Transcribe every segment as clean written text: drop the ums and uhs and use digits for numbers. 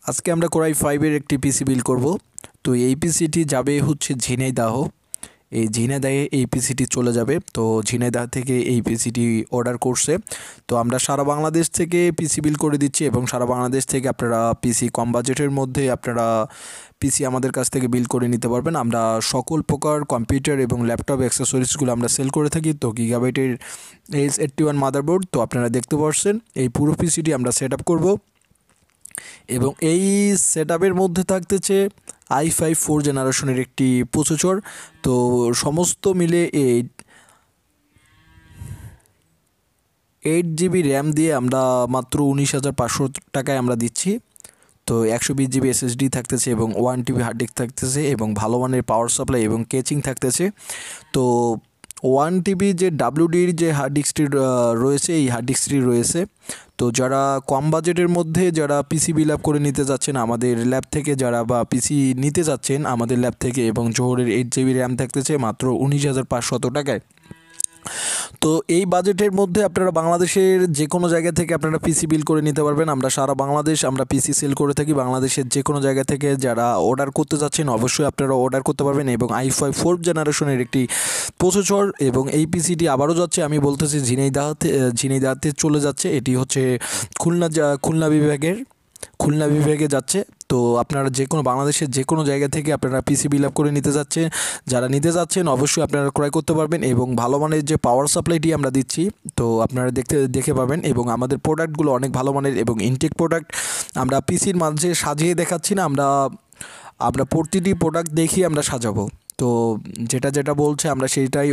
আজকে আমরা কোরাই 5 এর একটি পিসি বিল্ড করব। তো এই পিসিটি যাবে হচ্ছে ঝিনাইদহ। এই ঝিনাইদহে এই পিসিটি চলে যাবে। তো ঝিনাইদহ থেকে এই পিসিটি অর্ডার করছে। তো আমরা সারা বাংলাদেশ থেকে পিসি বিল্ড করে দিচ্ছি এবং সারা বাংলাদেশ থেকে আপনারা পিসি কম বাজেটের মধ্যে আপনারা পিসি আমাদের কাছ থেকে বিল্ড করে নিতে পারবেন। আমরা সকল প্রকার কম্পিউটার এবং ল্যাপটপ অ্যাক্সেসরিজগুলো আমরা সেল করে থাকি। তো গিগাবাইটের H81 মাদারবোর্ড তো আপনারা দেখতে পাচ্ছেন এই পুরো পিসিটি আমরা সেট আপ করবো এবং এই সেটআপের মধ্যে থাকতেছে i5 4 জেনারেশনের একটি প্রসেসর। তো সমস্ত মিলে 8GB র্যাম দিয়ে আমরা মাত্র 19,500 টাকায় আমরা দিচ্ছি। তো 120GB SSD থাকতেছে এবং 1TB হার্ড ডিস্ক থাকতেছে এবং ভালো মানের পাওয়ার সাপ্লাই এবং কেচিং থাকতেছে। তো 1TB যে WDর যে হার্ড ডিস্কটি রয়েছে এই হার্ড ডিস্কটি রয়েছে। তো যারা কম বাজেটের মধ্যে যারা পিসি বিল্ড আপ করে নিতে যাচ্ছেন আমাদের ল্যাব থেকে, যারা বা পিসি নিতে যাচ্ছেন আমাদের ল্যাব থেকে, এবং জোহরের 8GB র্যাম থাকতেছে মাত্র 19,500 টাকায়। তো এই বাজেটের মধ্যে আপনারা বাংলাদেশের যে কোনো জায়গা থেকে আপনারা পিসি বিল্ড করে নিতে পারবেন। আমরা সারা বাংলাদেশ আমরা পিসি সেল করে থাকি। বাংলাদেশের যে কোনো জায়গা থেকে যারা অর্ডার করতে যাচ্ছেন অবশ্যই আপনারা অর্ডার করতে পারবেন। এবং i5 4 জেনারেশনের একটি প্রসেসর এবং এই পিসিটি আবারও যাচ্ছে, আমি বলতেছি ঝিনাইদহতে চলে যাচ্ছে। এটি হচ্ছে খুলনা বিভাগে যাচ্ছে। তো আপনারা যে কোনো বাংলাদেশের যে কোনো জায়গা থেকে আপনারা পিসি বিল্ড আপ করে নিতে যাচ্ছেন, যারা নিতে যাচ্ছেন অবশ্যই আপনারা ক্রয় করতে পারবেন। এবং ভালো মানের যে পাওয়ার সাপ্লাইটি আমরা দিচ্ছি তো আপনারা দেখে পাবেন। এবং আমাদের প্রোডাক্টগুলো অনেক ভালো মানের এবং ইনটেক প্রোডাক্ট। আমরা পিসির মাঝে সাজিয়ে দেখাচ্ছি না, আমরা প্রতিটি প্রোডাক্ট দেখিয়ে আমরা সাজাবো। তো যেটা বলছে আমরা সেইটাই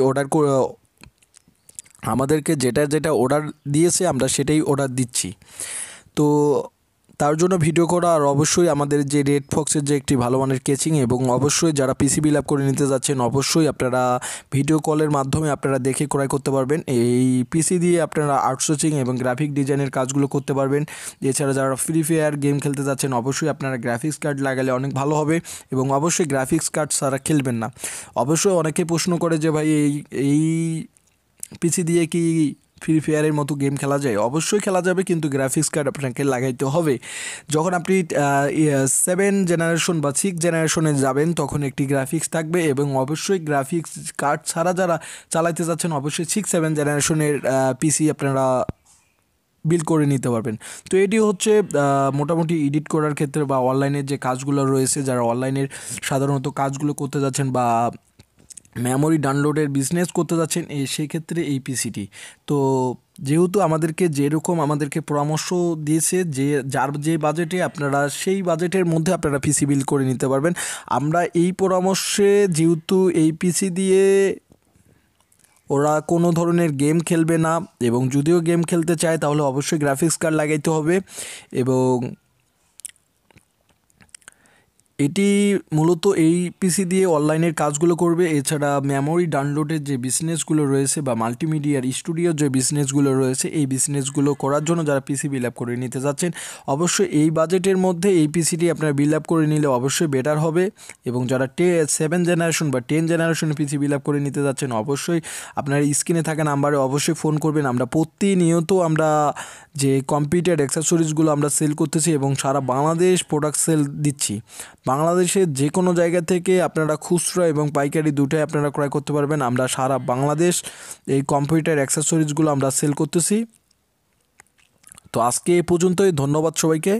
আমাদেরকে যেটা অর্ডার দিয়েছে আমরা সেটাই অর্ডার দিচ্ছি। তো তার জন্য ভিডিও করা, আর অবশ্যই আমাদের যে রেড ফক্সের যে একটি ভালো মানের কেচিং, এবং অবশ্যই যারা পিসি বিল্ড আপ করে নিতে যাচ্ছেন অবশ্যই আপনারা ভিডিও কলের মাধ্যমে আপনারা দেখে ক্রয় করতে পারবেন। এই পিসি দিয়ে আপনারা আউটসোর্সিং এবং গ্রাফিক ডিজাইনের কাজগুলো করতে পারবেন। এছাড়া যারা ফ্রি ফায়ার গেম খেলতে যাচ্ছেন অবশ্যই আপনারা গ্রাফিক্স কার্ড লাগালে অনেক ভালো হবে। এবং অবশ্যই গ্রাফিক্স কার্ড ছাড়া খেলবেন না। অবশ্যই অনেকে প্রশ্ন করে যে ভাই এই পিসি দিয়ে কি ফ্রি ফায়ারের মতো গেম খেলা যায়? অবশ্যই খেলা যাবে, কিন্তু গ্রাফিক্স কার্ড আপনাকে লাগাইতে হবে। যখন আপনি 7 জেনারেশন বা 6 জেনারেশনে যাবেন তখন একটি গ্রাফিক্স থাকবে। এবং অবশ্যই গ্রাফিক্স কার্ড ছাড়া যারা চালাইতে যাচ্ছেন অবশ্যই 6-7 জেনারেশনের পিসি আপনারা বিল্ড করে নিতে পারবেন। তো এটি হচ্ছে মোটামুটি এডিট করার ক্ষেত্রে বা অনলাইনের যে কাজগুলো রয়েছে, যারা অনলাইনের সাধারণত কাজগুলো করতে যাচ্ছেন বা মেমোরি ডাউনলোডের বিজনেস করতে যাচ্ছেন সেই ক্ষেত্রে এই পিসিটি। তো যেহেতু আমাদেরকে পরামর্শ দিয়েছে যার যে বাজেটে আপনারা সেই বাজেটের মধ্যে আপনারা পিসি বিল্ড করে নিতে পারবেন। আমরা এই পরামর্শে, যেহেতু এই পিসি দিয়ে ওরা কোনো ধরনের গেম খেলবে না, এবং যদিও গেম খেলতে চায় তাহলে অবশ্যই গ্রাফিক্স কার্ড লাগাইতে হবে। এবং এটি মূলত এই পিসি দিয়ে অনলাইনের কাজগুলো করবে। এছাড়া মেমোরি ডাউনলোডের যে বিজনেসগুলো রয়েছে বা মাল্টিমিডিয়ার স্টুডিওর যে বিজনেসগুলো রয়েছে এই বিজনেসগুলো করার জন্য যারা পিসি বিল্ড আপ করে নিতে যাচ্ছেন অবশ্যই এই বাজেটের মধ্যে এই পিসিটি আপনারা বিল্ড আপ করে নিলে অবশ্যই বেটার হবে। এবং যারা 7 জেনারেশন বা 10 জেনারেশনের পিসি বিল্ড আপ করে নিতে যাচ্ছেন অবশ্যই আপনার স্ক্রিনে থাকা নাম্বারে অবশ্যই ফোন করবেন। আমরা প্রতিনিয়ত আমরা যে কম্পিউটার অ্যাক্সেসরিজগুলো আমরা সেল করতেছি এবং সারা বাংলাদেশ প্রোডাক্ট সেল দিচ্ছি। বাংলাদেশের যে কোনো জায়গা থেকে আপনারা খুচরা এবং পাইকারি দুটোই আপনারা ক্রয় করতে পারবেন। আমরা সারা বাংলাদেশ এই কম্পিউটার অ্যাক্সেসরিজগুলো আমরা সেল করতেছি। তো আজকে এ পর্যন্তই, ধন্যবাদ সবাইকে।